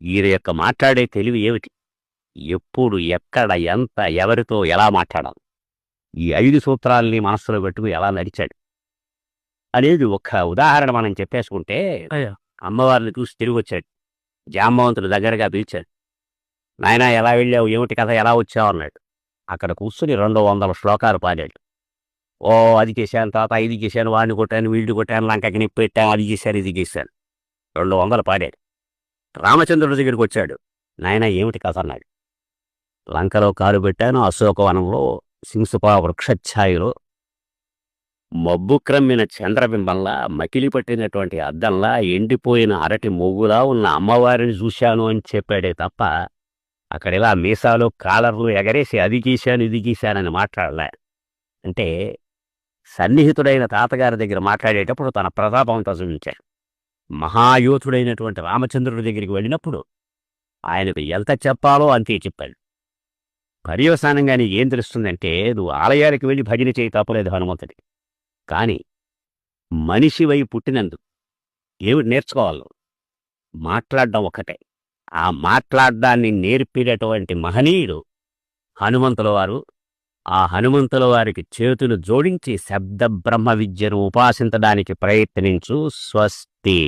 ఈయన యొక్క మాట్లాడే తెలివి ఏమిటి? ఎప్పుడు, ఎక్కడ, ఎంత, ఎవరితో ఎలా మాట్లాడాలి? ఈ 5 సూత్రాల్ని మనస్సులో పెట్టుకుని ఎలా నడిచాడు అనేది ఒక ఉదాహరణ మనం చెప్పేసుకుంటే, అయ్యో! అమ్మవారిని చూసి తిరిగొచ్చాడు. జాంబవంతుడు దగ్గరగా పిలిచాడు. నాయనా ఎలా వెళ్ళావు? ఏమిటి కథ? ఎలా వచ్చావు? అన్నాడు. అక్కడ కూర్చొని 200 శ్లోకాలు పాడాడు. అది చేశాను తాత, ఇది చేశాను, వాడిని కొట్టాను, వీడిని కొట్టాను, లంకకి నిప్పెట్టాను, అది చేశాను, ఇది చేశాను. 200 పాడాడు. రామచంద్రుడి దగ్గరికి వచ్చాడు. నాయనా ఏమిటి కథ? అన్నాడు. లంకలో కాలు పెట్టాను, అశోకవనంలో సింసుపా వృక్షఛాయలో మబ్బు క్రమ్మిన చంద్రబింబంలా, మకిలి పట్టినటువంటి అద్దంలా, ఎండిపోయిన అరటి మొవ్వులా ఉన్న అమ్మవారిని చూశాను అని చెప్పాడే తప్ప, అక్కడ ఇలా మీసాలు కాలర్లు ఎగరేసి అది గీశాను, ఇది గీశానని మాట్లాడలే. అంటే సన్నిహితుడైన తాతగారి దగ్గర మాట్లాడేటప్పుడు తన ప్రతాపంతో చూపించాడు. మహాయోధుడైనటువంటి రామచంద్రుడి దగ్గరికి వెళ్ళినప్పుడు ఆయనకు ఎంత చెప్పాలో అంతే చెప్పాడు. పర్యవసానంగా నీకు ఏం తెలుస్తుందంటే, నువ్వు ఆలయానికి వెళ్ళి భజన చేయి, తప్పలేదు హనుమంతుడి. కానీ మనిషివై పుట్టినందుకు ఏమిటి నేర్చుకోవాలి? మాట్లాడడం ఒక్కటే. ఆ మాట్లాడ్డాన్ని నేర్పినటువంటి మహనీయుడు హనుమంతుల వారు. ఆ హనుమంతుల వారికి చేతులు జోడించి శబ్ద బ్రహ్మ విద్యను ఉపాసించడానికి ప్రయత్నించు. స్వస్తి.